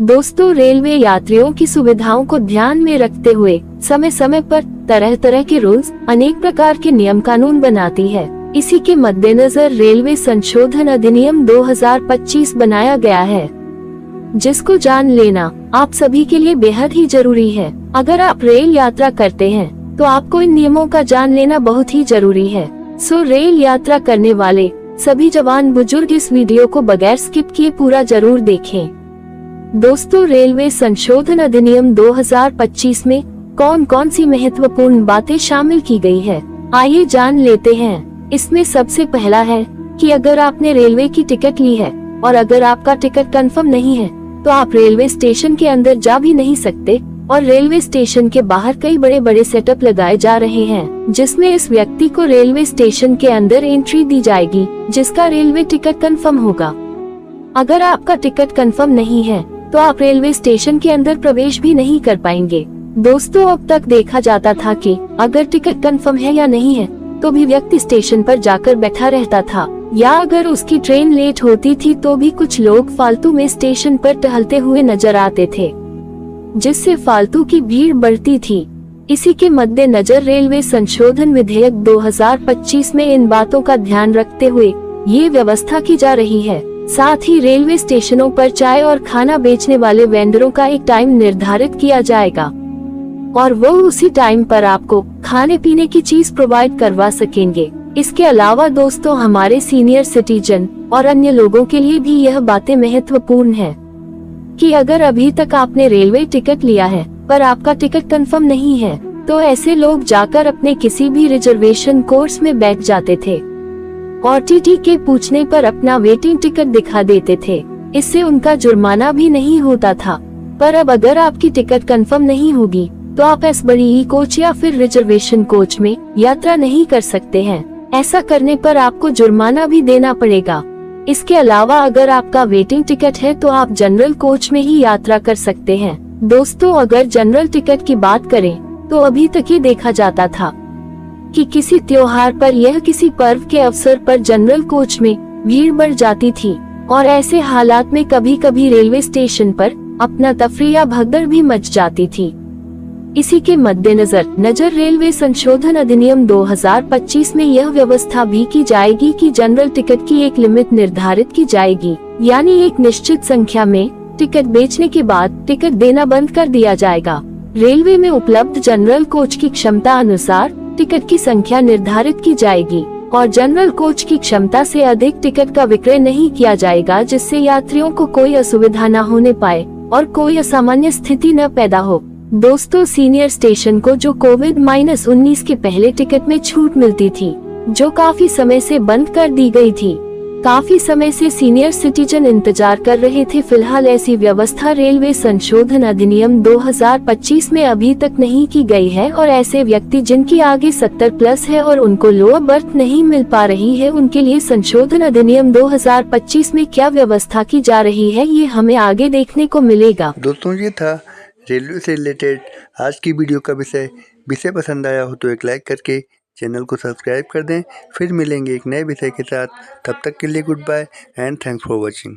दोस्तों, रेलवे यात्रियों की सुविधाओं को ध्यान में रखते हुए समय समय पर तरह तरह के रूल्स, अनेक प्रकार के नियम कानून बनाती है। इसी के मद्देनजर रेलवे संशोधन अधिनियम 2025 बनाया गया है, जिसको जान लेना आप सभी के लिए बेहद ही जरूरी है। अगर आप रेल यात्रा करते हैं तो आपको इन नियमों का जान लेना बहुत ही जरूरी है। रेल यात्रा करने वाले सभी जवान बुजुर्ग इस वीडियो को बगैर स्किप किए पूरा जरूर देखें। दोस्तों, रेलवे संशोधन अधिनियम 2025 में कौन कौन सी महत्वपूर्ण बातें शामिल की गई है, आइए जान लेते हैं। इसमें सबसे पहला है कि अगर आपने रेलवे की टिकट ली है और अगर आपका टिकट कंफर्म नहीं है तो आप रेलवे स्टेशन के अंदर जा भी नहीं सकते। और रेलवे स्टेशन के बाहर कई बड़े बड़े सेटअप लगाए जा रहे हैं, जिसमें इस व्यक्ति को रेलवे स्टेशन के अंदर एंट्री दी जाएगी जिसका रेलवे टिकट कंफर्म होगा। अगर आपका टिकट कंफर्म नहीं है तो आप रेलवे स्टेशन के अंदर प्रवेश भी नहीं कर पाएंगे। दोस्तों, अब तक देखा जाता था कि अगर टिकट कंफर्म है या नहीं है तो भी व्यक्ति स्टेशन पर जाकर बैठा रहता था, या अगर उसकी ट्रेन लेट होती थी तो भी कुछ लोग फालतू में स्टेशन पर टहलते हुए नजर आते थे, जिससे फालतू की भीड़ बढ़ती थी। इसी के मद्देनजर रेलवे संशोधन विधेयक 2025 में इन बातों का ध्यान रखते हुए ये व्यवस्था की जा रही है। साथ ही रेलवे स्टेशनों पर चाय और खाना बेचने वाले वेंडरों का एक टाइम निर्धारित किया जाएगा और वो उसी टाइम पर आपको खाने पीने की चीज प्रोवाइड करवा सकेंगे। इसके अलावा दोस्तों, हमारे सीनियर सिटीजन और अन्य लोगों के लिए भी यह बातें महत्वपूर्ण है कि अगर अभी तक आपने रेलवे टिकट लिया है पर आपका टिकट कंफर्म नहीं है तो ऐसे लोग जाकर अपने किसी भी रिजर्वेशन कोर्स में बैठ जाते थे और टीटी के पूछने पर अपना वेटिंग टिकट दिखा देते थे। इससे उनका जुर्माना भी नहीं होता था। पर अब अगर आपकी टिकट कंफर्म नहीं होगी तो आप एस बड़ी ई कोच या फिर रिजर्वेशन कोच में यात्रा नहीं कर सकते हैं। ऐसा करने पर आपको जुर्माना भी देना पड़ेगा। इसके अलावा अगर आपका वेटिंग टिकट है तो आप जनरल कोच में ही यात्रा कर सकते हैं। दोस्तों, अगर जनरल टिकट की बात करें तो अभी तक ये देखा जाता था कि किसी त्योहार पर या किसी पर्व के अवसर पर जनरल कोच में भीड़ बढ़ जाती थी और ऐसे हालात में कभी कभी रेलवे स्टेशन पर अपना तफरी या भगदड़ भी मच जाती थी। इसी के मद्देनजर रेलवे संशोधन अधिनियम 2025 में यह व्यवस्था भी की जाएगी कि जनरल टिकट की एक लिमिट निर्धारित की जाएगी, यानी एक निश्चित संख्या में टिकट बेचने के बाद टिकट देना बंद कर दिया जाएगा। रेलवे में उपलब्ध जनरल कोच की क्षमता अनुसार टिकट की संख्या निर्धारित की जाएगी और जनरल कोच की क्षमता से अधिक टिकट का विक्रय नहीं किया जाएगा, जिससे यात्रियों को कोई असुविधा न होने पाए और कोई असामान्य स्थिति न पैदा हो। दोस्तों, सीनियर स्टेशन को जो कोविड-19 के पहले टिकट में छूट मिलती थी, जो काफी समय से बंद कर दी गई थी, काफी समय से सीनियर सिटीजन इंतजार कर रहे थे। फिलहाल ऐसी व्यवस्था रेलवे संशोधन अधिनियम 2025 में अभी तक नहीं की गई है और ऐसे व्यक्ति जिनकी आगे 70+ है और उनको लोअर बर्थ नहीं मिल पा रही है, उनके लिए संशोधन अधिनियम 2025 में क्या व्यवस्था की जा रही है, ये हमें आगे देखने को मिलेगा। दोस्तों, ये था रेलवे से रिलेटेड आज की वीडियो का विषय पसंद आया हो तो एक लाइक करके चैनल को सब्सक्राइब कर दें। फिर मिलेंगे एक नए विषय के साथ। तब तक के लिए good bye and thanks for watching.